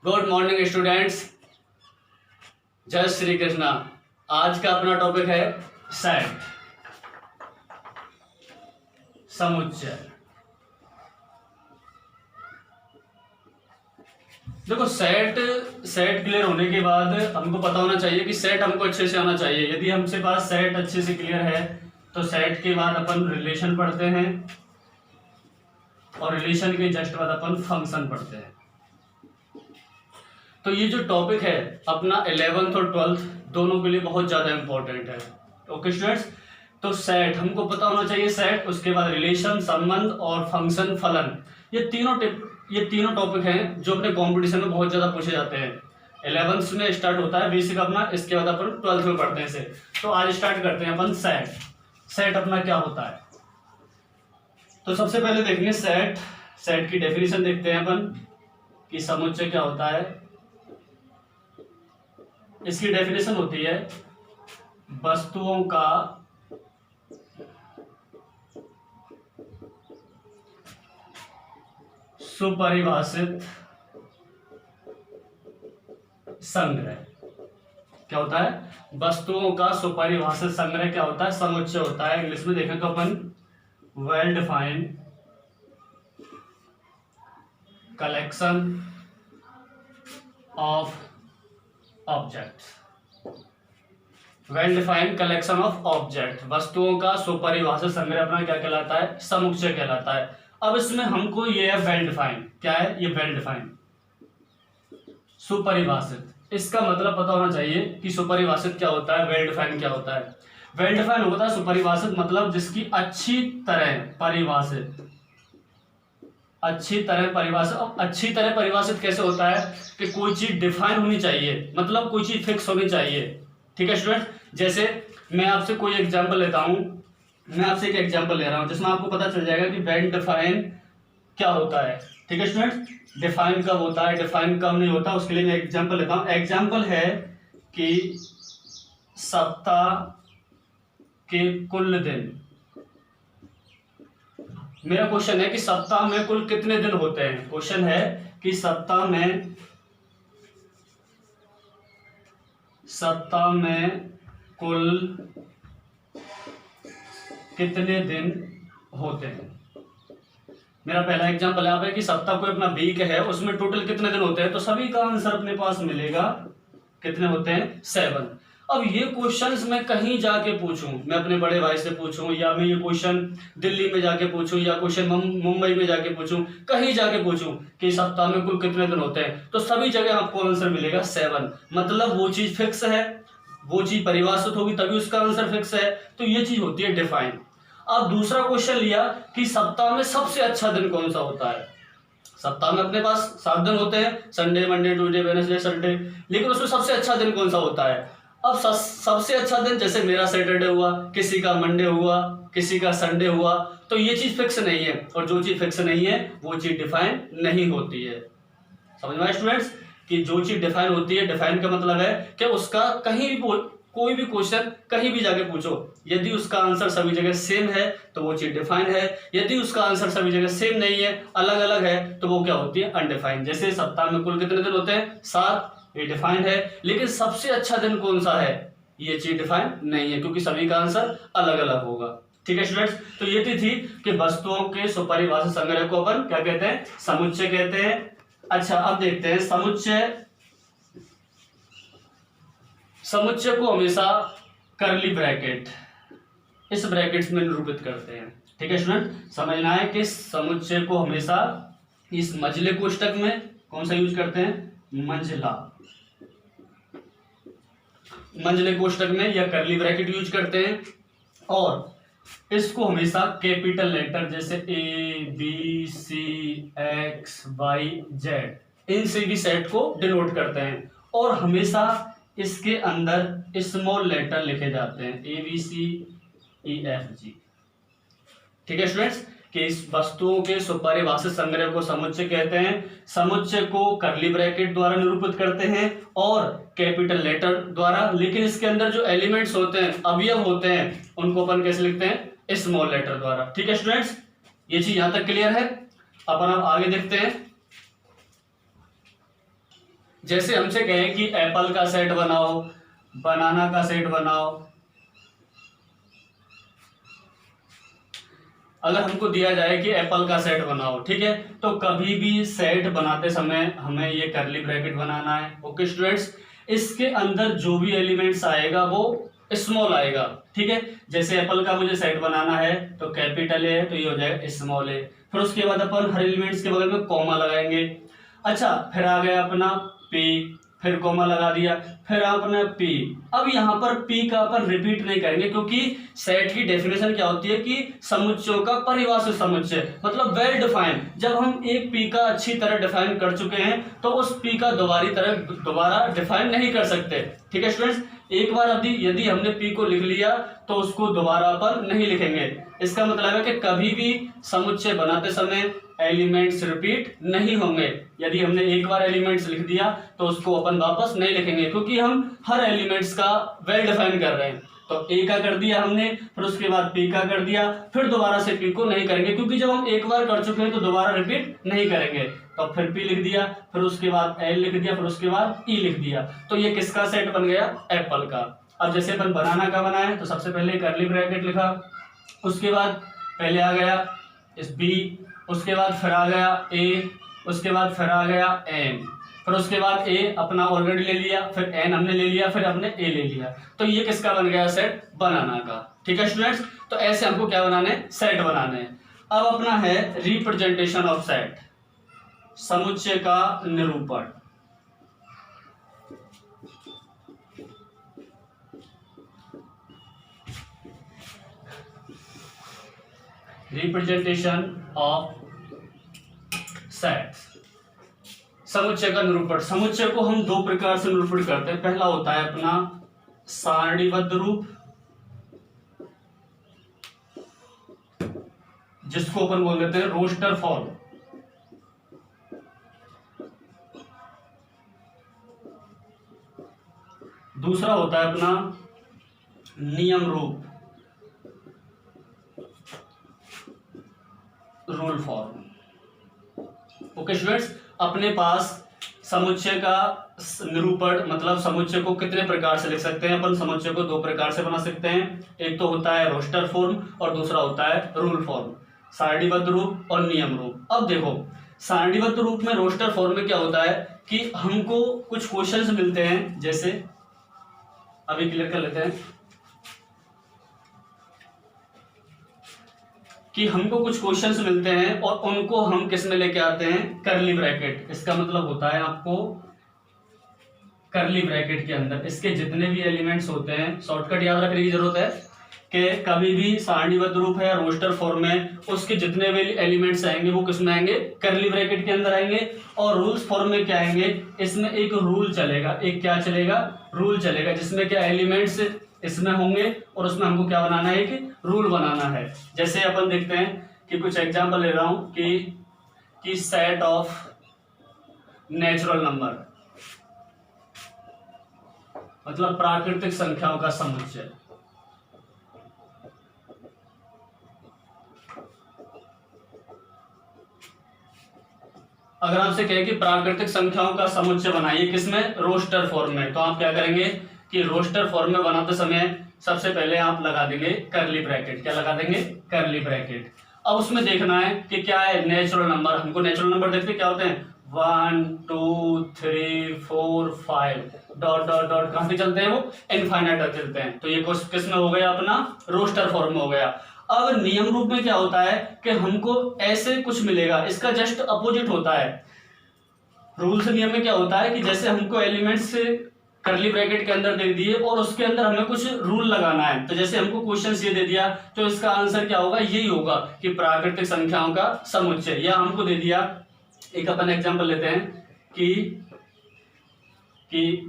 Good morning students, जय श्री कृष्णा। आज का अपना टॉपिक है सेट, समुच्चय। देखो सेट क्लियर होने के बाद हमको पता होना चाहिए कि सेट हमको अच्छे से आना चाहिए। यदि हमसे पास सेट अच्छे से क्लियर है तो सेट के बाद अपन रिलेशन पढ़ते हैं और रिलेशन के जस्ट बाद अपन फंक्शन पढ़ते हैं। तो ये जो टॉपिक है अपना 11th और 12th दोनों के लिए बहुत ज़्यादा इंपॉर्टेंट है। ओके स्टूडेंट्स, तो सेट हमको पता होना चाहिए, सेट, उसके बाद रिलेशन, संबंध और फंक्शन, फलन। ये तीनों टॉपिक हैं जो अपने कॉम्पिटिशन में बहुत ज़्यादा पूछे जाते हैं। 11th में स्टार्ट होता है बेसिक अपना, इसके बाद अपन 12th में पढ़ते हैं इसे। तो आज स्टार्ट करते हैं अपन सेट अपना क्या होता है। तो सबसे पहले देखेंगे सेट की डेफिनेशन देखते हैं अपन कि समुच्चय क्या होता है। इसकी डेफिनेशन होती है वस्तुओं का सुपरिभाषित संग्रह। क्या होता है? वस्तुओं का सुपरिभाषित संग्रह क्या होता है? समुच्चय होता है। इंग्लिश में देखें तो अपन well defined collection of object. Well defined collection of object, वस्तुओं का सुपरिभाषित संग्रह अपना क्या कहलाता है? समुच्चय कहलाता है। अब इसमें हमको ये है वेल डिफाइंड। क्या है ये? वेल डिफाइंड, सुपरिभाषित। इसका मतलब पता होना चाहिए कि सुपरिभाषित क्या होता है, वेल डिफाइंड क्या होता है। वेल डिफाइंड होता है सुपरिभाषित मतलब जिसकी अच्छी तरह परिभाषित। अब अच्छी तरह परिभाषित कैसे होता है कि कोई चीज डिफाइन होनी चाहिए, मतलब कोई चीज फिक्स होनी चाहिए। ठीक है स्टूडेंट, जैसे मैं आपसे कोई एग्जांपल लेता हूं, मैं आपसे एक एग्जांपल ले रहा हूं जिसमें आपको पता चल जाएगा कि वेल डिफाइन क्या होता है। ठीक है स्टूडेंट, डिफाइन कब होता है, डिफाइन कब नहीं होता, उसके लिए मैं एग्जांपल लेता हूं। एग्जांपल है कि सप्ताह के कुल दिन। मेरा क्वेश्चन है कि सप्ताह में कुल कितने दिन होते हैं। क्वेश्चन है कि सप्ताह में कुल कितने दिन होते हैं। मेरा पहला एग्जांपल यहाँ पे कि सप्ताह कोई अपना वीक है, उसमें टोटल कितने दिन होते हैं, तो सभी का आंसर अपने पास मिलेगा। कितने होते हैं? 7। अब ये क्वेश्चंस मैं कहीं जाके पूछूं, मैं अपने बड़े भाई से पूछूं, या मैं ये क्वेश्चन दिल्ली में जाके पूछूं, या क्वेश्चन मुंबई में जाके पूछूं, कहीं जाके पूछूं कि सप्ताह में कुल कितने दिन होते हैं, तो सभी जगह आपको आंसर मिलेगा 7। मतलब वो चीज फिक्स है, वो चीज परिभाषित होगी तभी उसका आंसर फिक्स है। तो ये चीज होती है डिफाइन। अब दूसरा क्वेश्चन लिया कि सप्ताह में सबसे अच्छा दिन कौन सा होता है। सप्ताह में अपने पास 7 दिन होते हैं, Sunday, Monday, Tuesday, Wednesday, Sunday, लेकिन उसमें सबसे अच्छा दिन कौन सा होता है। अब सबसे अच्छा दिन जैसे मेरा सैटरडे हुआ, किसी का मंडे हुआ, किसी का संडे हुआ, तो ये चीज फिक्स नहीं है, और जो चीज फिक्स नहीं है वो चीज डिफाइन नहीं होती है। समझ में आया स्टूडेंट्स कि जो चीज डिफाइन होती है, डिफाइन का मतलब है कि उसका कहीं भी कोई भी क्वेश्चन कहीं भी जाके पूछो, यदि उसका आंसर सभी जगह सेम है तो वो चीज डिफाइन है। यदि उसका आंसर सभी जगह सेम नहीं है, अलग अलग है, तो वो क्या होती है? अनडिफाइंड। जैसे सप्ताह में कुल कितने दिन होते हैं? 7, ये डिफाइंड है। लेकिन सबसे अच्छा दिन कौन सा है, ये चीज डिफाइन नहीं है, क्योंकि सभी का आंसर अलग अलग होगा। ठीक है स्टूडेंट्स, तो ये थी कि वस्तुओं के सुपरिभाषित संग्रह को अपन क्या कहते हैं? समुच्चय कहते हैं। अच्छा, अब देखते हैं समुच्चय को हमेशा कर्ली ब्रैकेट, इस ब्रैकेट्स में निरूपित करते हैं। ठीक है स्टूडेंट, समझना है कि समुच्चय को हमेशा इस मंझले कोष्टक में कौन सा यूज करते हैं? मंझले कोष्टक में या कर्ली ब्रैकेट यूज करते हैं। और इसको हमेशा कैपिटल लेटर जैसे ABCXYZ इनसे भी सेट को डिनोट करते हैं, और हमेशा इसके अंदर स्मॉल लेटर लिखे जाते हैं ABCEFG। ठीक है स्टूडेंट्स, कि इस वस्तुओं के सुपरिभाषित संग्रह को समुच्चय कहते हैं। समुच्चय को कर्ली ब्रैकेट द्वारा निरूपित करते हैं और कैपिटल लेटर द्वारा, लेकिन इसके अंदर जो एलिमेंट्स होते हैं, अवयव होते हैं, उनको अपन कैसे लिखते हैं? स्मॉल लेटर द्वारा। ठीक है स्टूडेंट्स, ये चीज यहां तक क्लियर है। अपन अब आगे देखते हैं जैसे हमसे कहें कि एप्पल का सेट बनाओ, बनाना का सेट बनाओ, अगर हमको दिया जाए कि एप्पल का सेट बनाओ, ठीक है, तो कभी भी सेट बनाते समय हमें ये कर्ली ब्रैकेट बनाना है। ओके स्टूडेंट्स, इसके अंदर जो भी एलिमेंट्स आएगा वो स्मॉल आएगा, ठीक है। जैसे एप्पल का मुझे सेट बनाना है तो कैपिटल है, तो ये हो जाएगा स्मॉल है। फिर उसके बाद अपन हर एलिमेंट्स के बगल में कॉमा लगाएंगे। अच्छा, फिर आ गया अपना पी, फिर कॉमा लगा दिया, फिर अपना पी। अब यहाँ पर पी का अपन रिपीट नहीं करेंगे, क्योंकि सेट की डेफिनेशन क्या होती है कि समुच्चयों का परिभाषित समुच्चय, मतलब वेल डिफाइन। जब हम एक पी का अच्छी तरह डिफाइन कर चुके हैं तो उस पी का दोबारा डिफाइन नहीं कर सकते, ठीक है स्टूडेंट्स। एक बार यदि हमने पी को लिख लिया तो उसको दोबारा अपन नहीं लिखेंगे। इसका मतलब है कि कभी भी समुच्चय बनाते समय एलिमेंट्स रिपीट नहीं होंगे। यदि हमने एक बार एलिमेंट्स लिख दिया तो उसको अपन वापस नहीं लिखेंगे, क्योंकि हम हर एलिमेंट्स का वेल डिफाइन कर रहे हैं। तो ए का कर दिया हमने, फिर उसके बाद पी का कर दिया, फिर दोबारा से पी को नहीं करेंगे, क्योंकि जब हम एक बार कर चुके हैं तो दोबारा रिपीट नहीं करेंगे। तो फिर पी लिख दिया, फिर उसके बाद एल लिख दिया, फिर उसके बाद ई लिख दिया। तो ये किसका सेट बन गया? एप्पल का। अब जैसे अपन बनाना का बनाए तो सबसे पहले कर्ली ब्रैकेट लिखा, उसके बाद पहले आ गया इस बी, उसके बाद फिर आ गया ए, उसके बाद फिर आ गया एन, फिर उसके बाद ए अपना ऑलरेडी ले लिया, फिर एन हमने ले लिया, फिर हमने ए ले लिया। तो ये किसका बन गया? सेट बनाना का, ठीक है स्टूडेंट्स। तो ऐसे हमको क्या बनाने? सेट बनाने। अब अपना है रिप्रेजेंटेशन ऑफ सेट, समुच्चय का निरूपण। रिप्रेजेंटेशन ऑफ सेट्स, समुच्चय का निरूपण। समुच्चय को हम दो प्रकार से निरूपण करते हैं। पहला होता है अपना सारणीबद्ध रूप, जिसको अपन बोल देते हैं रोस्टर फॉर्म। दूसरा होता है अपना नियम रूप, रूल फॉर्म। ओके स्टूडेंट्स, अपने पास समुच्चय का निरूपण मतलब समुच्चय को कितने प्रकार से लिख सकते हैं? अपन समुच्चय को दो प्रकार से बना सकते हैं। एक तो होता है रोस्टर फॉर्म और दूसरा होता है रूल फॉर्म, सारणीबद्ध रूप और नियम रूप। अब देखो, सारणीबद्ध रूप में रोस्टर फॉर्म में क्या होता है कि हमको कुछ क्वेश्चंस मिलते हैं, जैसे अभी क्लियर कर लेते हैं कि हमको कुछ क्वेश्चंस मिलते हैं और उनको हम किस में लेके आते हैं? Curly bracket. इसका मतलब होता है आपको कर्ली ब्रैकेट के अंदर इसके जितने भी एलिमेंट्स होते हैं, शॉर्टकट याद रखने की जरूरत है कि कभी भी सारणीबद्ध रूप है या रोस्टर फॉर्म में उसके जितने भी एलिमेंट्स आएंगे वो किस में आएंगे? कर्ली ब्रैकेट के अंदर आएंगे। और रूल्स फॉर्म में क्या आएंगे? इसमें एक रूल चलेगा, एक क्या चलेगा? रूल चलेगा, जिसमें क्या एलिमेंट्स इसमें होंगे और उसमें हमको क्या बनाना है? कि रूल बनाना है। जैसे अपन देखते हैं कि कुछ एग्जांपल ले रहा हूं कि सेट ऑफ नेचुरल नंबर मतलब प्राकृतिक संख्याओं का समुच्चय। अगर आपसे कहे कि प्राकृतिक संख्याओं का समुच्चय बनाइए किसमें? रोस्टर फॉर्म में, तो आप क्या करेंगे कि रोस्टर फॉर्म में बनाते समय सबसे पहले आप लगा देंगे कर्ली ब्रैकेट। क्या लगा देंगे? Curly bracket. अब उसमें देखना है कि क्या है? Natural number. हमको नेचुरल नंबर देखते क्या होते हैं? 1 2 3 4 5 डॉट डॉट डॉट कहां से चलते हैं? वो इनफाइनाइट तक चलते हैं। तो ये किस में हो गया? अपना रोस्टर फॉर्म में हो गया। अब नियम रूप में क्या होता है कि हमको ऐसे कुछ मिलेगा, इसका जस्ट अपोजिट होता है। रूल्स नियम में क्या होता है कि जैसे हमको एलिमेंट्स कर्ली ब्रैकेट के अंदर दे दिए और उसके अंदर हमें कुछ रूल लगाना है। तो जैसे हमको क्वेश्चन ये दे दिया तो इसका आंसर क्या होगा? यही होगा कि प्राकृतिक संख्याओं का समुच्चय। या हमको दे दिया, एक अपन एग्जांपल लेते हैं कि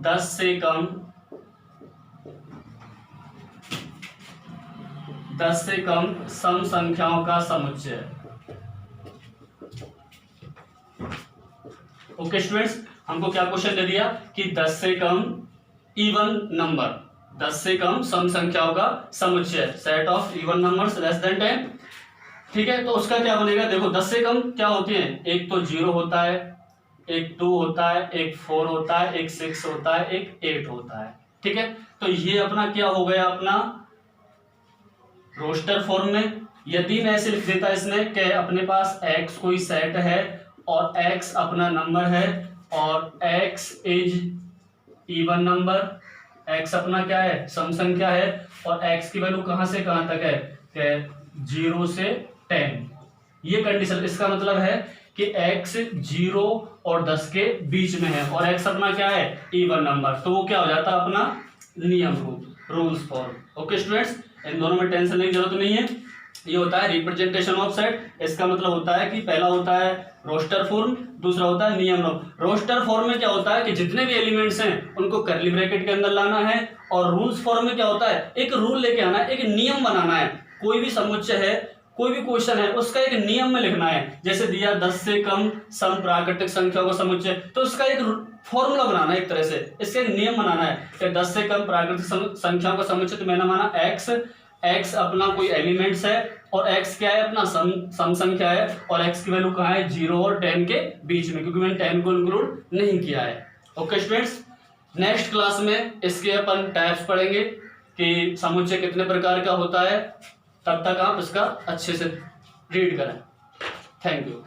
10 से कम सम संख्याओं का समुच्चय। ओके स्टूडेंट्स, हमको क्या क्वेश्चन दे दिया कि 10 से कम इवन नंबर, 10 से कम सम संख्याओं का समुच्चय, set of even numbers less than 10। ठीक है, तो उसका क्या बनेगा? देखो 10 से कम क्या होती है? एक तो 0 होता है, एक 2 होता है, एक 4 होता है, एक 6 होता है, एक 8 होता है। ठीक है, तो ये अपना क्या हो गया, अपना रोस्टर फॉर्म में। यदि मैं ऐसे लिख देता इसमें कि अपने पास x कोई सेट है और x अपना नंबर है और x is even number, x अपना क्या है, सम संख्या है, और x की वैल्यू कहां से कहां तक है, कि 0 से 10। ये कंडीशन, इसका मतलब है कि x 0 और 10 के बीच में है और x अपना क्या है, इवन नंबर, तो वो क्या हो जाता है अपना नियम रूप, रूल्स फॉर्म। ओके स्टूडेंट्स, इन दोनों में टेंशन लेने की जरूरत नहीं है। ये होता है रिप्रेजेंटेशन ऑफ सेट। इसका मतलब होता है कि पहला होता है रोस्टर फॉर्म, दूसरा होता है नियम रूप। रोस्टर फॉर्म में क्या होता है कि जितने भी एलिमेंट्स हैं उनको कर्ली ब्रैकेट के अंदर लाना है, और रूल्स फॉर्म में क्या होता है, एक रूल लेके आना है, एक नियम बनाना है। कोई भी समुच्चय है, कोई भी क्वेश्चन है, उसका एक नियम में लिखना है। जैसे दिया 10 से कम सम प्राकृतिक संख्या का समुच्चय, तो उसका एक फॉर्मूला बनाना है, एक तरह से इसका एक नियम बनाना है कि 10 से कम प्राकृतिक संख्याओं का समुच्चय, तो मैंने माना x अपना कोई एलिमेंट्स है और x क्या है, अपना सम संख्या है, और x की वैल्यू कहाँ है, 0 और 10 के बीच में, क्योंकि मैंने 10 को इंक्लूड नहीं किया है। ओके स्टूडेंट्स, नेक्स्ट क्लास में इसके अपन टाइप्स पढ़ेंगे कि समुच्चय कितने प्रकार का होता है। तब तक आप इसका अच्छे से रीड करें। Thank you.